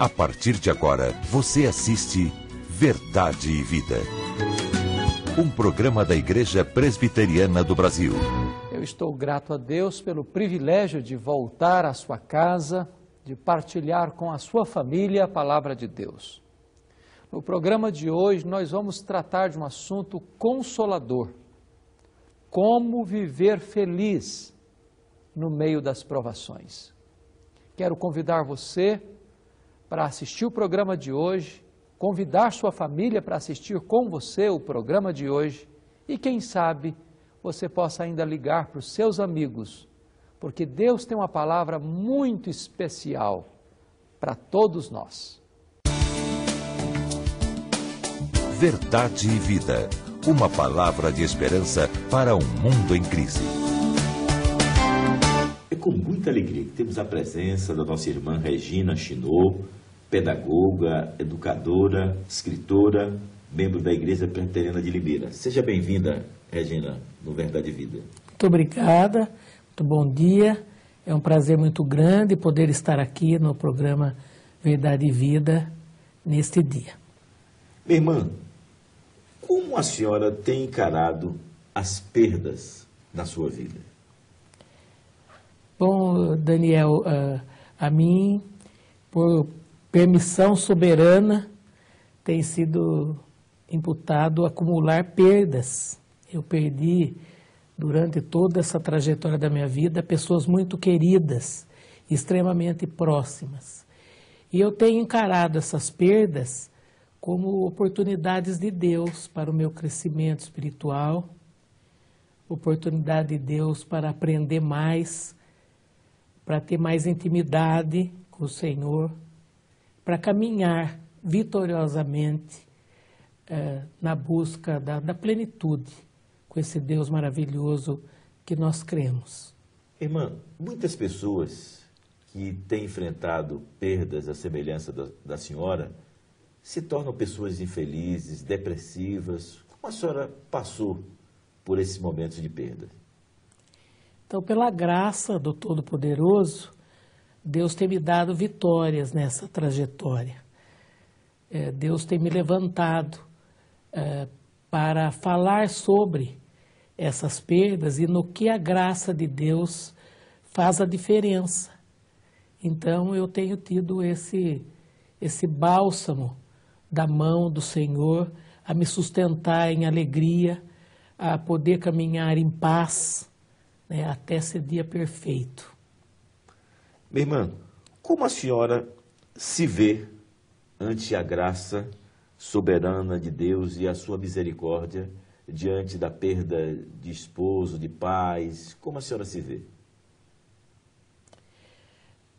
A partir de agora, você assiste Verdade e Vida. Um programa da Igreja Presbiteriana do Brasil. Eu estou grato a Deus pelo privilégio de voltar à sua casa, de partilhar com a sua família a palavra de Deus. No programa de hoje, nós vamos tratar de um assunto consolador. Como viver feliz no meio das provações. Quero convidar você para assistir o programa de hoje, convidar sua família para assistir com você o programa de hoje e, quem sabe, você possa ainda ligar para os seus amigos, porque Deus tem uma palavra muito especial para todos nós. Verdade e Vida, uma palavra de esperança para um mundo em crise. É com muita alegria que temos a presença da nossa irmã Regina Chinot, pedagoga, educadora, escritora, membro da Igreja Presbiteriana de Limeira. Seja bem-vinda, Regina, no Verdade e Vida. Muito obrigada, muito bom dia. É um prazer muito grande poder estar aqui no programa Verdade e Vida neste dia. Minha irmã, como a senhora tem encarado as perdas na sua vida? Bom, Daniel, a mim, por permissão soberana, tem sido imputado acumular perdas. Eu perdi, durante toda essa trajetória da minha vida, pessoas muito queridas, extremamente próximas. E eu tenho encarado essas perdas como oportunidades de Deus para o meu crescimento espiritual, oportunidade de Deus para aprender mais, para ter mais intimidade com o Senhor, para caminhar vitoriosamente na busca da plenitude com esse Deus maravilhoso que nós cremos. Irmã, muitas pessoas que têm enfrentado perdas à semelhança da senhora se tornam pessoas infelizes, depressivas. Como a senhora passou por esses momentos de perda? Então, pela graça do Todo-Poderoso, Deus tem me dado vitórias nessa trajetória. Deus tem me levantado para falar sobre essas perdas e no que a graça de Deus faz a diferença. Então, eu tenho tido esse bálsamo da mão do Senhor a me sustentar em alegria, a poder caminhar em paz, né, até esse dia perfeito. Minha irmã, como a senhora se vê ante a graça soberana de Deus e a sua misericórdia diante da perda de esposo, de pais? Como a senhora se vê?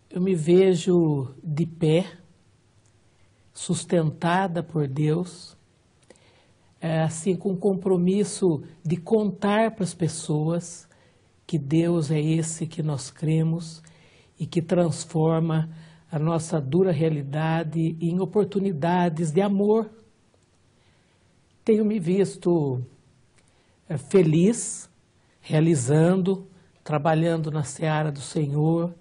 Eu me vejo de pé, sustentada por Deus, assim com o compromisso de contar para as pessoas que Deus é esse que nós cremos e que transforma a nossa dura realidade em oportunidades de amor. Tenho me visto feliz, realizando, trabalhando na seara do Senhor,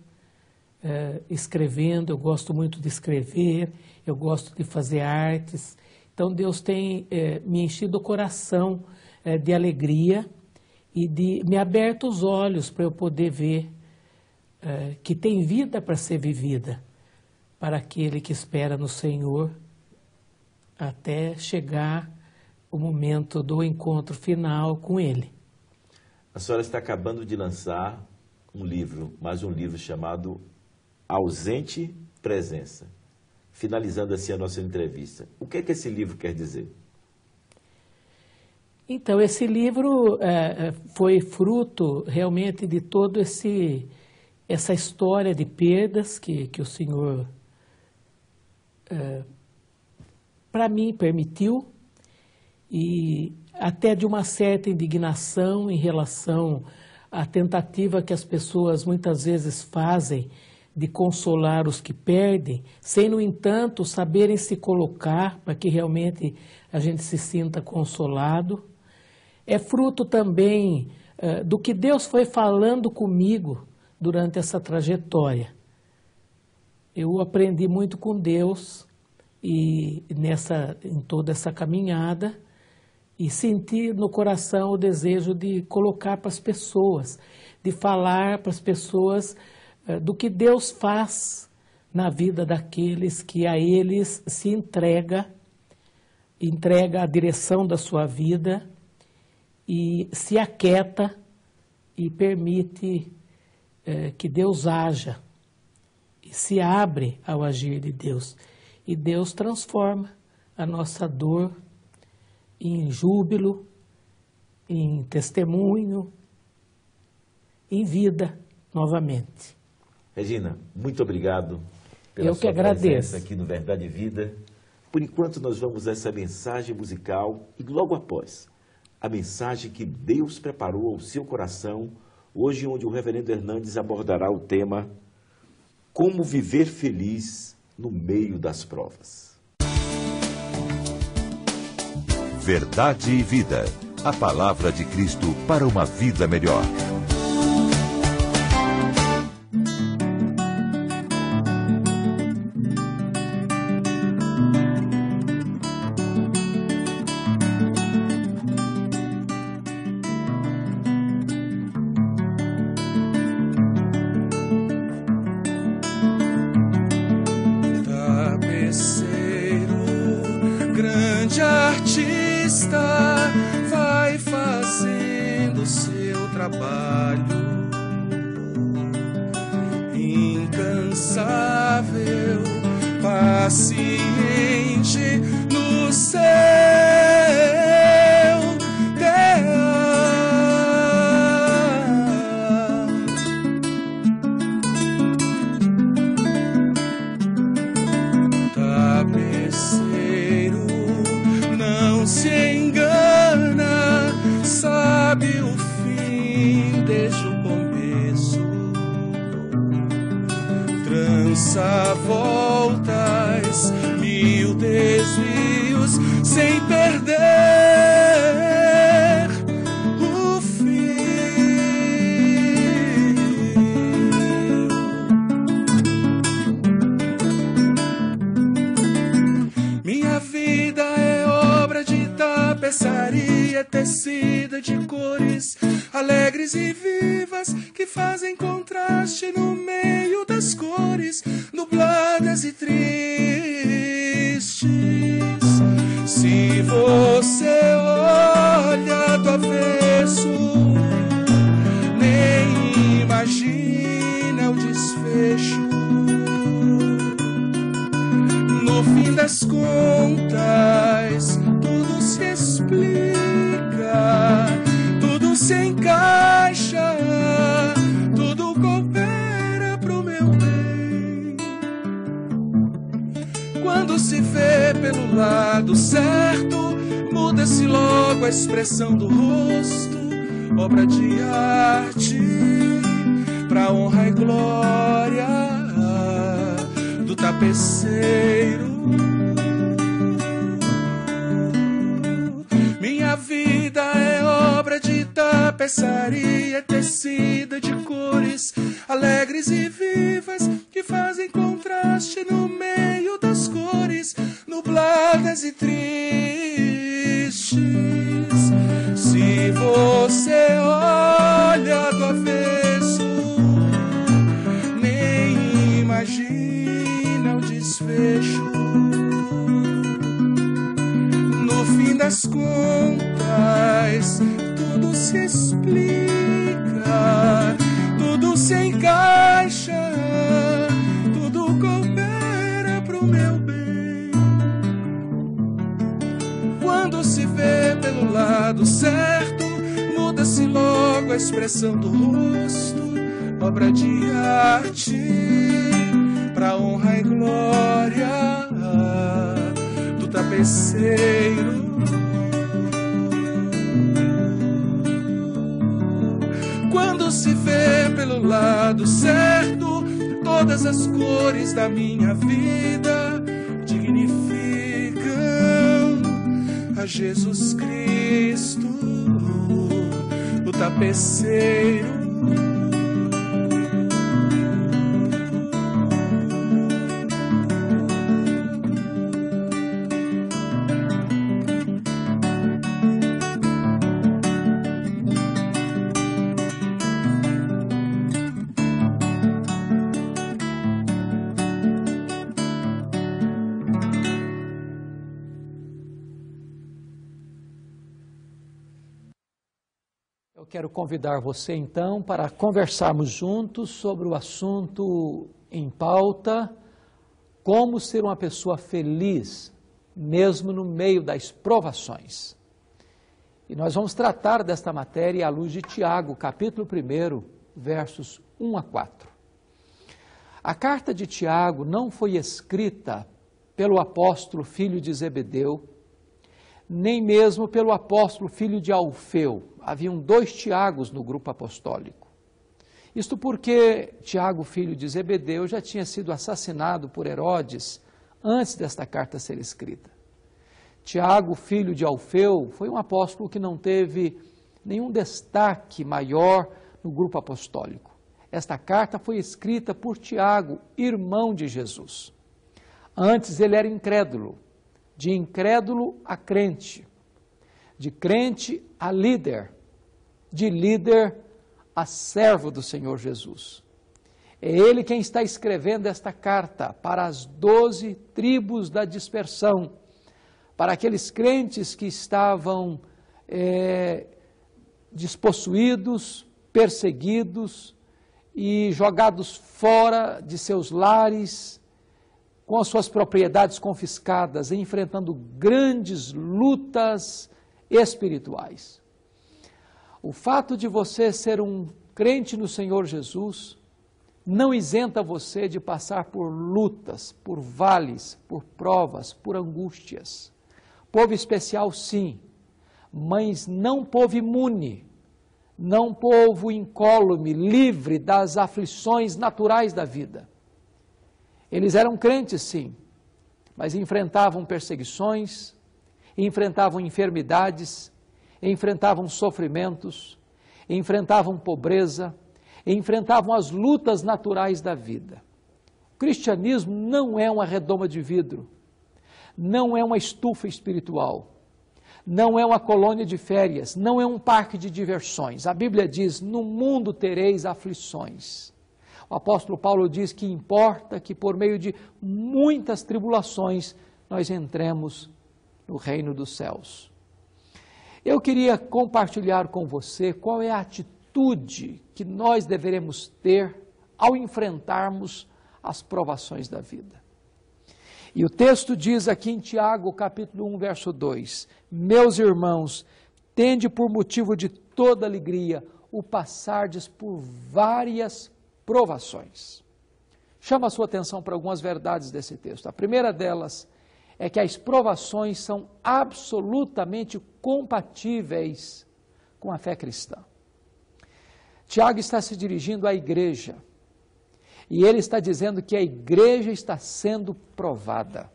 escrevendo. Eu gosto muito de escrever, eu gosto de fazer artes. Então Deus tem me enchido o coração de alegria e de me aberto os olhos para eu poder ver que tem vida para ser vivida para aquele que espera no Senhor até chegar o momento do encontro final com Ele. A senhora está acabando de lançar um livro, mais um livro chamado Ausente Presença. Finalizando assim a nossa entrevista, o que é que esse livro quer dizer? Então, esse livro foi fruto realmente de todo essa história de perdas que o Senhor, para mim, permitiu, e até de uma certa indignação em relação à tentativa que as pessoas muitas vezes fazem de consolar os que perdem, sem, no entanto, saberem se colocar para que realmente a gente se sinta consolado. É fruto também do que Deus foi falando comigo durante essa trajetória. eu aprendi muito com Deus e em toda essa caminhada, e senti no coração o desejo de colocar para as pessoas, de falar para as pessoas do que Deus faz na vida daqueles que a eles se entrega a direção da sua vida e se aquieta e permite que Deus haja e se abre ao agir de Deus. E Deus transforma a nossa dor em júbilo, em testemunho, em vida novamente. Regina, muito obrigado pela Eu que sua agradeço. presença aqui no Verdade e Vida. Por enquanto nós vamos a essa mensagem musical e logo após a mensagem que Deus preparou ao seu coração, hoje onde o reverendo Hernandes abordará o tema Como viver feliz no meio das provas. Verdade e Vida. A palavra de Cristo para uma vida melhor. Grande artista vai fazendo seu trabalho, incansável, paciente no seu tapeceiro. Não se engana, sabe o fim desde o começo. Trança voltas, mil desvios, sem perder o fio. Minha vida é obra de tapeçaria tecida de cores alegres e vivas que fazem contraste no meio das cores nubladas e tristes. Se você olha do avesso, nem imagina o desfecho. No fim das contas, tudo se explica, tudo se encaixa, tudo coopera pro meu bem. Quando se vê pelo lado certo, muda-se logo a expressão do rosto, obra de arte, pra honra e glória do tapeceiro. Minha vida é obra de tapeçaria tecida de cores alegres e vivas que fazem contraste no meio das cores nubladas e tristes. Se você olha do avesso, nem imagina o desfecho. No fim das contas, tudo se explica, tudo se encaixa, tudo coopera pro meu bem. Quando se vê pelo lado certo, muda-se logo a expressão do rosto, obra de arte, pra honra e glória do tapeceiro. Quando se vê pelo lado certo, todas as cores da minha vida dignificam a Jesus Cristo, o tapeceiro. Quero convidar você então para conversarmos juntos sobre o assunto em pauta, como ser uma pessoa feliz, mesmo no meio das provações. E nós vamos tratar desta matéria à luz de Tiago, capítulo 1, versos 1 a 4. A carta de Tiago não foi escrita pelo apóstolo filho de Zebedeu, nem mesmo pelo apóstolo filho de Alfeu. Haviam 2 Tiagos no grupo apostólico. Isto porque Tiago, filho de Zebedeu, já tinha sido assassinado por Herodes antes desta carta ser escrita. Tiago, filho de Alfeu, foi um apóstolo que não teve nenhum destaque maior no grupo apostólico. Esta carta foi escrita por Tiago, irmão de Jesus. Antes ele era incrédulo, de incrédulo a crente, de crente a líder, de líder a servo do Senhor Jesus. É ele quem está escrevendo esta carta para as 12 tribos da dispersão, para aqueles crentes que estavam despossuídos, perseguidos e jogados fora de seus lares, com as suas propriedades confiscadas, enfrentando grandes lutas espirituais. O fato de você ser um crente no Senhor Jesus não isenta você de passar por lutas, por vales, por provas, por angústias. Povo especial, sim, mas não povo imune, não povo incólume, livre das aflições naturais da vida. Eles eram crentes, sim, mas enfrentavam perseguições, enfrentavam enfermidades, enfrentavam sofrimentos, enfrentavam pobreza, enfrentavam as lutas naturais da vida. O cristianismo não é uma redoma de vidro, não é uma estufa espiritual, não é uma colônia de férias, não é um parque de diversões. A Bíblia diz, no mundo tereis aflições. O apóstolo Paulo diz que importa que por meio de muitas tribulações nós entremos no reino dos céus. Eu queria compartilhar com você qual é a atitude que nós deveremos ter ao enfrentarmos as provações da vida. E o texto diz aqui em Tiago, capítulo 1, verso 2, meus irmãos, tende por motivo de toda alegria o passardes por várias provações. Chama a sua atenção para algumas verdades desse texto. A primeira delas é que as provações são absolutamente compatíveis com a fé cristã. Tiago está se dirigindo à igreja e ele está dizendo que a igreja está sendo provada.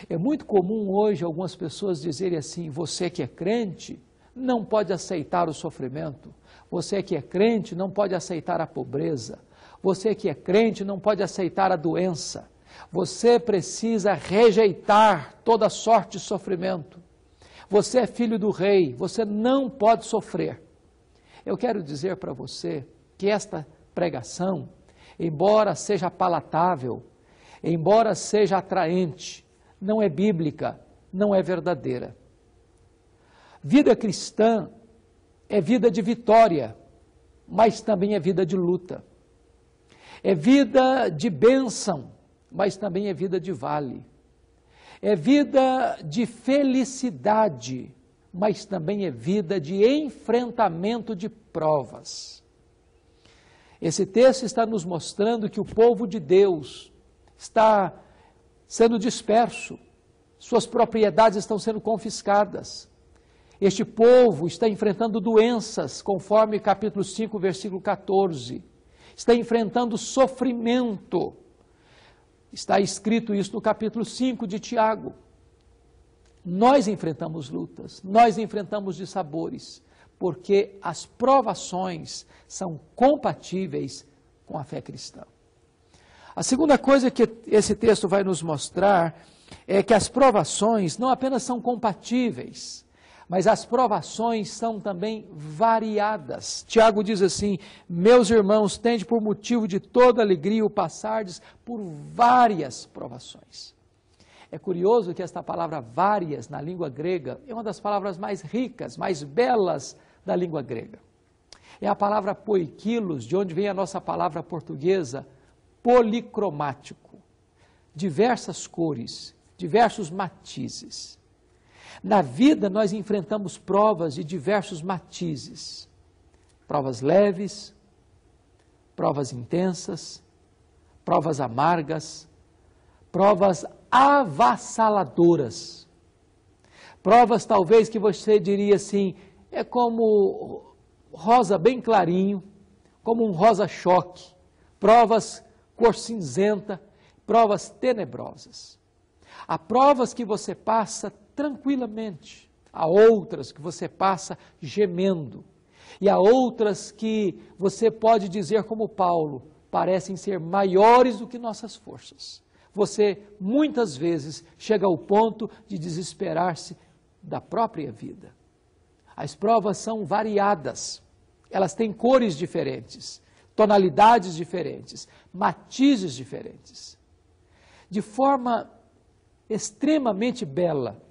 É muito comum hoje algumas pessoas dizerem assim, você que é crente não pode aceitar o sofrimento, você que é crente não pode aceitar a pobreza, você que é crente não pode aceitar a doença, você precisa rejeitar toda sorte de sofrimento. Você é filho do rei, você não pode sofrer. Eu quero dizer para você que esta pregação, embora seja palatável, embora seja atraente, não é bíblica, não é verdadeira. Vida cristã é vida de vitória, mas também é vida de luta. É vida de bênção, mas também é vida de vale. É vida de felicidade, mas também é vida de enfrentamento de provas. Esse texto está nos mostrando que o povo de Deus está sendo disperso, suas propriedades estão sendo confiscadas. Este povo está enfrentando doenças, conforme capítulo 5, versículo 14. Está enfrentando sofrimento. Está escrito isso no capítulo 5 de Tiago. Nós enfrentamos lutas, nós enfrentamos dissabores, porque as provações são compatíveis com a fé cristã. A segunda coisa que esse texto vai nos mostrar é que as provações não apenas são compatíveis, mas as provações são também variadas. Tiago diz assim, meus irmãos, tende por motivo de toda alegria o passardes por várias provações. É curioso que esta palavra várias na língua grega é uma das palavras mais ricas, mais belas da língua grega. É a palavra poiquilos, de onde vem a nossa palavra portuguesa, policromático. Diversas cores, diversos matizes. Na vida nós enfrentamos provas de diversos matizes. Provas leves, provas intensas, provas amargas, provas avassaladoras. Provas talvez que você diria assim, é como rosa bem clarinho, como um rosa-choque. Provas cor cinzenta, provas tenebrosas. Há provas que você passa tranquilamente, há outras que você passa gemendo, e há outras que você pode dizer como Paulo, parecem ser maiores do que nossas forças. Você muitas vezes chega ao ponto de desesperar-se da própria vida. As provas são variadas, elas têm cores diferentes, tonalidades diferentes, matizes diferentes. De forma extremamente bela,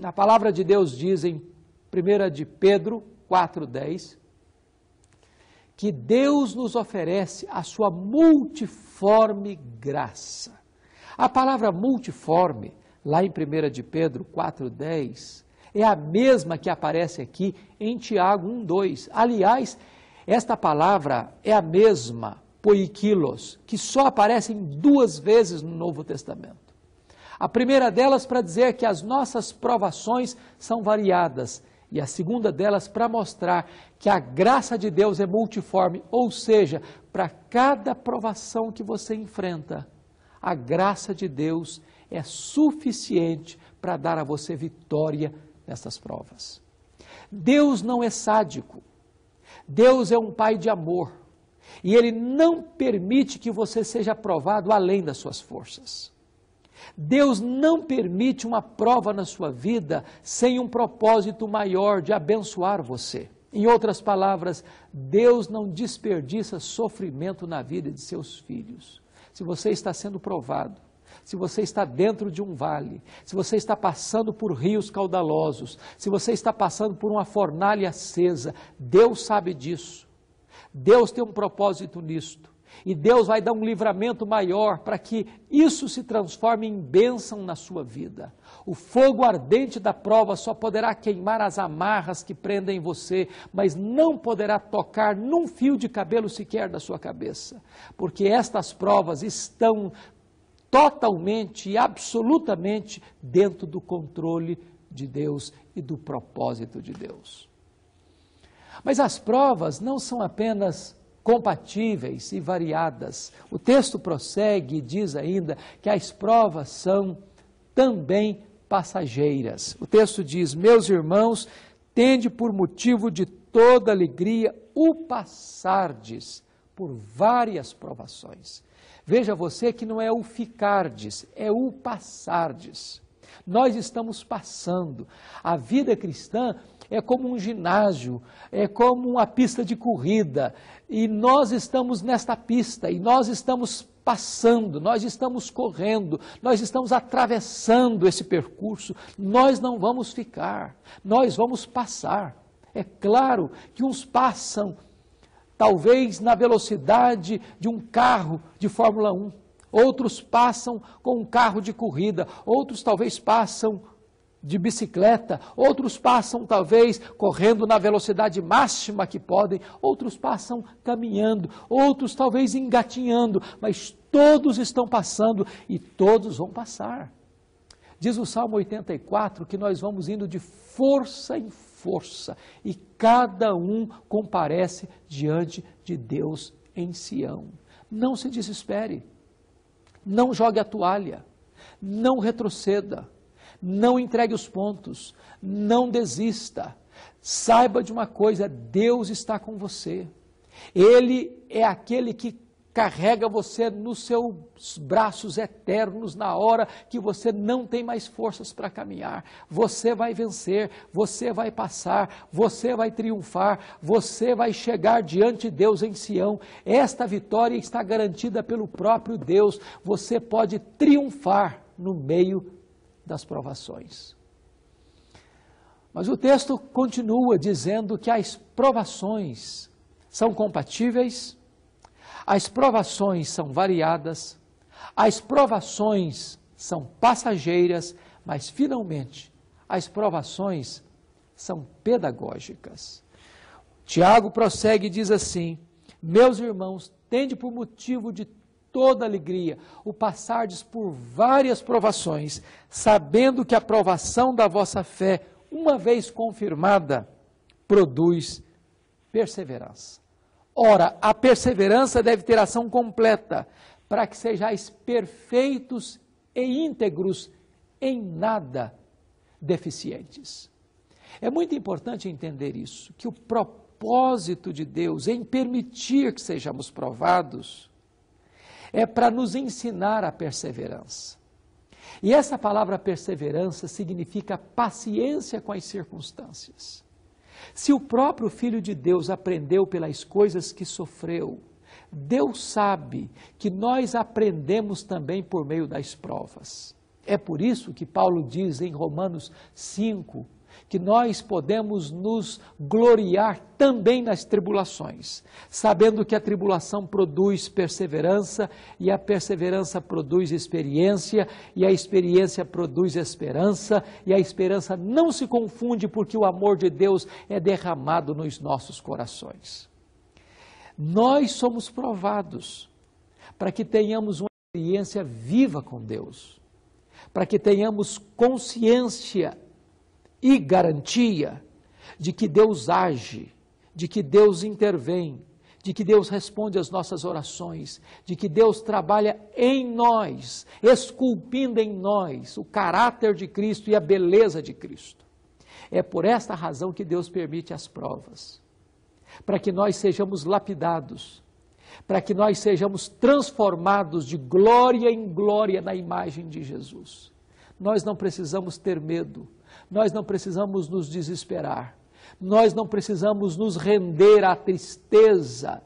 a palavra de Deus diz em 1 de Pedro 4,10, que Deus nos oferece a sua multiforme graça. A palavra multiforme, lá em 1 de Pedro 4,10, é a mesma que aparece aqui em Tiago 1,2. Aliás, esta palavra é a mesma, poikilos, que só aparece 2 vezes no Novo Testamento. A primeira delas para dizer que as nossas provações são variadas, e a segunda delas para mostrar que a graça de Deus é multiforme, ou seja, para cada provação que você enfrenta, a graça de Deus é suficiente para dar a você vitória nessas provas. Deus não é sádico, Deus é um Pai de amor, e Ele não permite que você seja provado além das suas forças. Deus não permite uma prova na sua vida sem um propósito maior de abençoar você. Em outras palavras, Deus não desperdiça sofrimento na vida de seus filhos. Se você está sendo provado, se você está dentro de um vale, se você está passando por rios caudalosos, se você está passando por uma fornalha acesa, Deus sabe disso. Deus tem um propósito nisto. E Deus vai dar um livramento maior para que isso se transforme em bênção na sua vida. O fogo ardente da prova só poderá queimar as amarras que prendem você, mas não poderá tocar num fio de cabelo sequer da sua cabeça. Porque estas provas estão totalmente e absolutamente dentro do controle de Deus e do propósito de Deus. Mas as provas não são apenas compatíveis e variadas. O texto prossegue e diz ainda que as provas são também passageiras. O texto diz, meus irmãos, tende por motivo de toda alegria o passardes por várias provações. Veja você que não é o ficardes, é o passardes. Nós estamos passando. A vida cristã é como um ginásio, é como uma pista de corrida, e nós estamos nesta pista, e nós estamos passando, nós estamos correndo, nós estamos atravessando esse percurso, nós não vamos ficar, nós vamos passar. É claro que uns passam, talvez na velocidade de um carro de Fórmula 1, outros passam com um carro de corrida, outros talvez passam de bicicleta, outros passam talvez correndo na velocidade máxima que podem, outros passam caminhando, outros talvez engatinhando, mas todos estão passando e todos vão passar. Diz o Salmo 84 que nós vamos indo de força em força e cada um comparece diante de Deus em Sião. Não se desespere, não jogue a toalha, não retroceda. Não entregue os pontos, não desista. Saiba de uma coisa, Deus está com você. Ele é aquele que carrega você nos seus braços eternos na hora que você não tem mais forças para caminhar. Você vai vencer, você vai passar, você vai triunfar, você vai chegar diante de Deus em Sião. Esta vitória está garantida pelo próprio Deus. Você pode triunfar no meio das provações. Mas o texto continua dizendo que as provações são compatíveis, as provações são variadas, as provações são passageiras, mas finalmente as provações são pedagógicas. Tiago prossegue e diz assim: meus irmãos, tende por motivo de toda alegria o passardes por várias provações, sabendo que a provação da vossa fé, uma vez confirmada, produz perseverança. Ora, a perseverança deve ter ação completa, para que sejais perfeitos e íntegros, em nada deficientes. É muito importante entender isso, que o propósito de Deus em permitir que sejamos provados é para nos ensinar a perseverança. E essa palavra perseverança significa paciência com as circunstâncias. Se o próprio Filho de Deus aprendeu pelas coisas que sofreu, Deus sabe que nós aprendemos também por meio das provas. É por isso que Paulo diz em Romanos 5, que nós podemos nos gloriar também nas tribulações, sabendo que a tribulação produz perseverança, e a perseverança produz experiência, e a experiência produz esperança, e a esperança não se confunde, porque o amor de Deus é derramado nos nossos corações. Nós somos provados para que tenhamos uma experiência viva com Deus, para que tenhamos consciência e garantia de que Deus age, de que Deus intervém, de que Deus responde às nossas orações, de que Deus trabalha em nós, esculpindo em nós o caráter de Cristo e a beleza de Cristo. É por esta razão que Deus permite as provas, para que nós sejamos lapidados, para que nós sejamos transformados de glória em glória na imagem de Jesus. Nós não precisamos ter medo, nós não precisamos nos desesperar, nós não precisamos nos render à tristeza,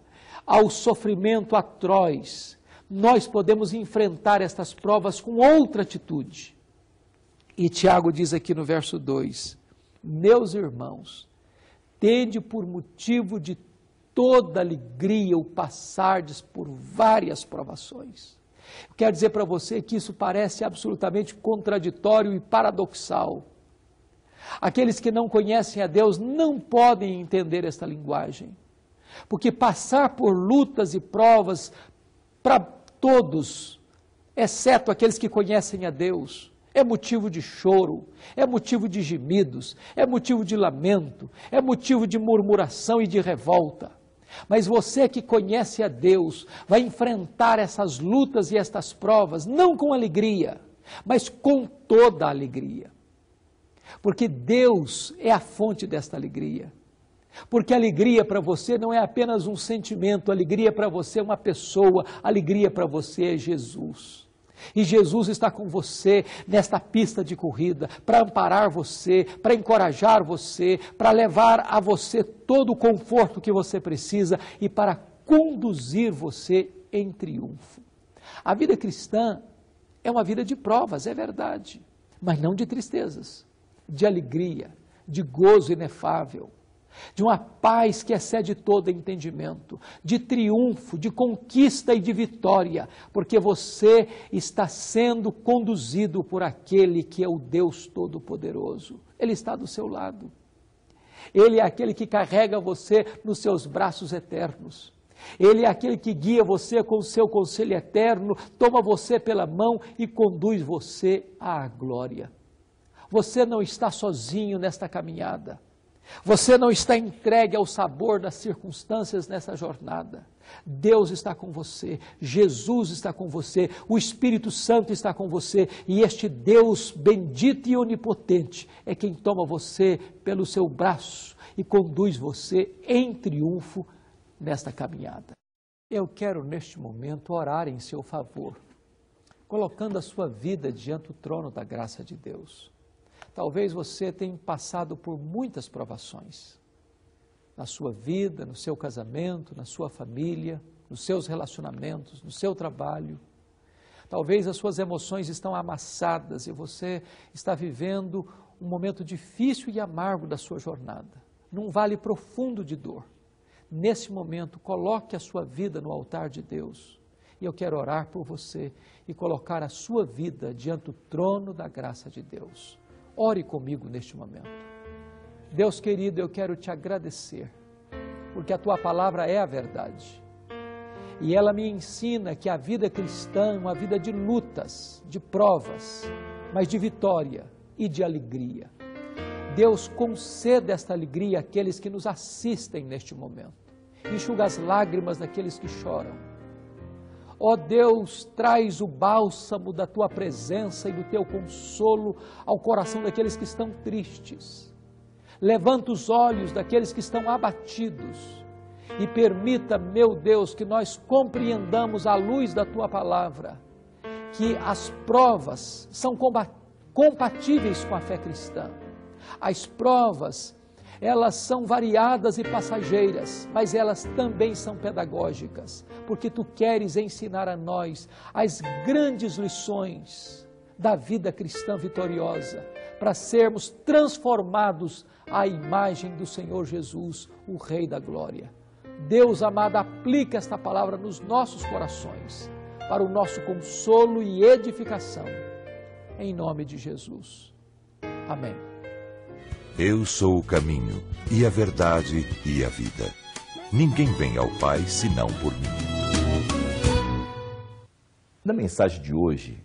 ao sofrimento atroz. Nós podemos enfrentar estas provas com outra atitude. E Tiago diz aqui no verso 2, meus irmãos, tende por motivo de toda alegria o passardes por várias provações. Eu quero dizer para você que isso parece absolutamente contraditório e paradoxal. Aqueles que não conhecem a Deus não podem entender esta linguagem, porque passar por lutas e provas para todos, exceto aqueles que conhecem a Deus, é motivo de choro, é motivo de gemidos, é motivo de lamento, é motivo de murmuração e de revolta. Mas você que conhece a Deus vai enfrentar essas lutas e estas provas não com alegria, mas com toda a alegria. Porque Deus é a fonte desta alegria. Porque alegria para você não é apenas um sentimento, alegria para você é uma pessoa, alegria para você é Jesus. E Jesus está com você nesta pista de corrida para amparar você, para encorajar você, para levar a você todo o conforto que você precisa e para conduzir você em triunfo. A vida cristã é uma vida de provas, é verdade, mas não de tristezas, de alegria, de gozo inefável, de uma paz que excede todo entendimento, de triunfo, de conquista e de vitória, porque você está sendo conduzido por aquele que é o Deus Todo-Poderoso. Ele está do seu lado. Ele é aquele que carrega você nos seus braços eternos. Ele é aquele que guia você com o seu conselho eterno, toma você pela mão e conduz você à glória. Você não está sozinho nesta caminhada. Você não está entregue ao sabor das circunstâncias nessa jornada. Deus está com você, Jesus está com você, o Espírito Santo está com você, e este Deus bendito e onipotente é quem toma você pelo seu braço e conduz você em triunfo nesta caminhada. Eu quero neste momento orar em seu favor, colocando a sua vida diante do trono da graça de Deus. Talvez você tenha passado por muitas provações na sua vida, no seu casamento, na sua família, nos seus relacionamentos, no seu trabalho. Talvez as suas emoções estão amassadas e você está vivendo um momento difícil e amargo da sua jornada, num vale profundo de dor. nesse momento, coloque a sua vida no altar de Deus. E eu quero orar por você e colocar a sua vida diante do trono da graça de Deus. Ore comigo neste momento. Deus querido, eu quero te agradecer, porque a tua palavra é a verdade. E ela me ensina que a vida cristã é uma vida de lutas, de provas, mas de vitória e de alegria. Deus, conceda esta alegria àqueles que nos assistem neste momento. Enxuga as lágrimas daqueles que choram. Ó Deus, traz o bálsamo da tua presença e do teu consolo ao coração daqueles que estão tristes. Levanta os olhos daqueles que estão abatidos e permita, meu Deus, que nós compreendamos à luz da tua palavra que as provas são compatíveis com a fé cristã. As provas, elas são variadas e passageiras, mas elas também são pedagógicas, porque tu queres ensinar a nós as grandes lições da vida cristã vitoriosa, para sermos transformados à imagem do Senhor Jesus, o Rei da Glória. Deus amado, aplica esta palavra nos nossos corações, para o nosso consolo e edificação, em nome de Jesus. Amém. Eu sou o caminho, e a verdade, e a vida. Ninguém vem ao Pai, senão por mim. Na mensagem de hoje,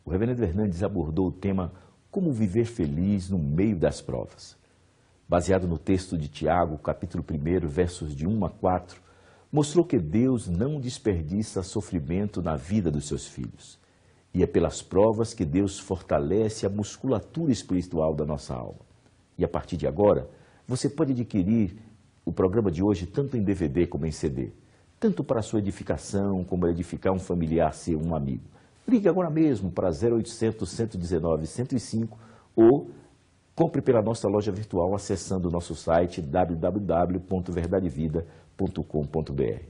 o reverendo Hernandes abordou o tema Como viver feliz no meio das provas. Baseado no texto de Tiago, capítulo 1, versos de 1 a 4, mostrou que Deus não desperdiça sofrimento na vida dos seus filhos. E é pelas provas que Deus fortalece a musculatura espiritual da nossa alma. E a partir de agora, você pode adquirir o programa de hoje tanto em DVD como em CD. Tanto para a sua edificação, como edificar um familiar seu, um amigo. Ligue agora mesmo para 0800 119 105 ou compre pela nossa loja virtual acessando o nosso site www.verdadevida.com.br.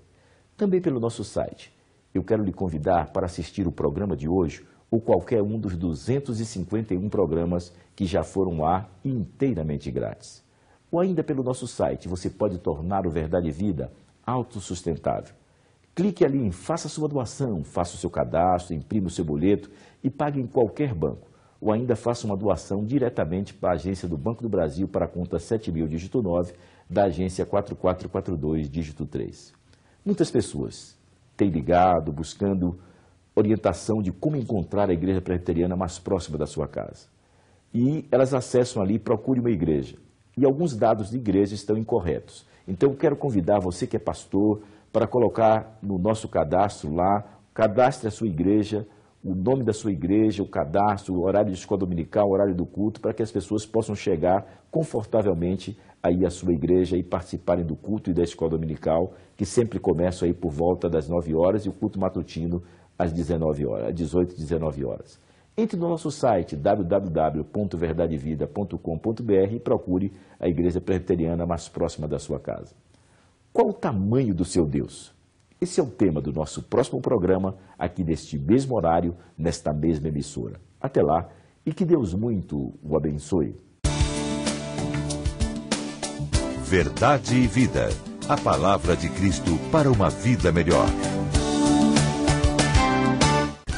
Também pelo nosso site. Eu quero lhe convidar para assistir o programa de hoje ou qualquer um dos 251 programas que já foram ao ar inteiramente grátis. Ou ainda pelo nosso site, você pode tornar o Verdade e Vida autossustentável. Clique ali em Faça sua doação, faça o seu cadastro, imprima o seu boleto e pague em qualquer banco. Ou ainda faça uma doação diretamente para a agência do Banco do Brasil para a conta 7000, dígito 9, da agência 4442, dígito 3. Muitas pessoas têm ligado, buscando orientação de como encontrar a igreja presbiteriana mais próxima da sua casa. E elas acessam ali, procure uma igreja. E alguns dados de igreja estão incorretos. Então eu quero convidar você que é pastor para colocar no nosso cadastro lá, cadastre a sua igreja, o nome da sua igreja, o cadastro, o horário de escola dominical, o horário do culto, para que as pessoas possam chegar confortavelmente aí à sua igreja e participarem do culto e da escola dominical, que sempre começa aí por volta das 9 horas e o culto matutino às 19 horas, às 18 e 19 horas. Entre no nosso site www.verdadevida.com.br e procure a igreja presbiteriana mais próxima da sua casa. Qual o tamanho do seu Deus? Esse é o tema do nosso próximo programa, aqui neste mesmo horário, nesta mesma emissora. Até lá, e que Deus muito o abençoe. Verdade e Vida. A palavra de Cristo para uma vida melhor.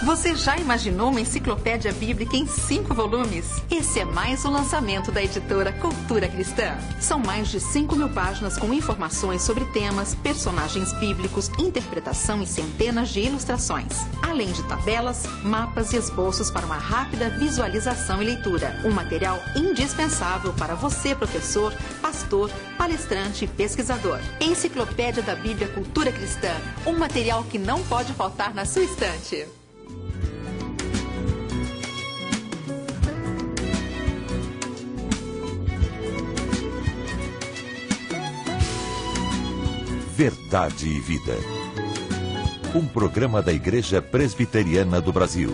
Você já imaginou uma enciclopédia bíblica em 5 volumes? Esse é mais um lançamento da editora Cultura Cristã. São mais de 5.000 páginas com informações sobre temas, personagens bíblicos, interpretação e centenas de ilustrações. Além de tabelas, mapas e esboços para uma rápida visualização e leitura. Um material indispensável para você, professor, pastor, palestrante e pesquisador. Enciclopédia da Bíblia Cultura Cristã. Um material que não pode faltar na sua estante. Verdade e Vida. Um programa da Igreja Presbiteriana do Brasil.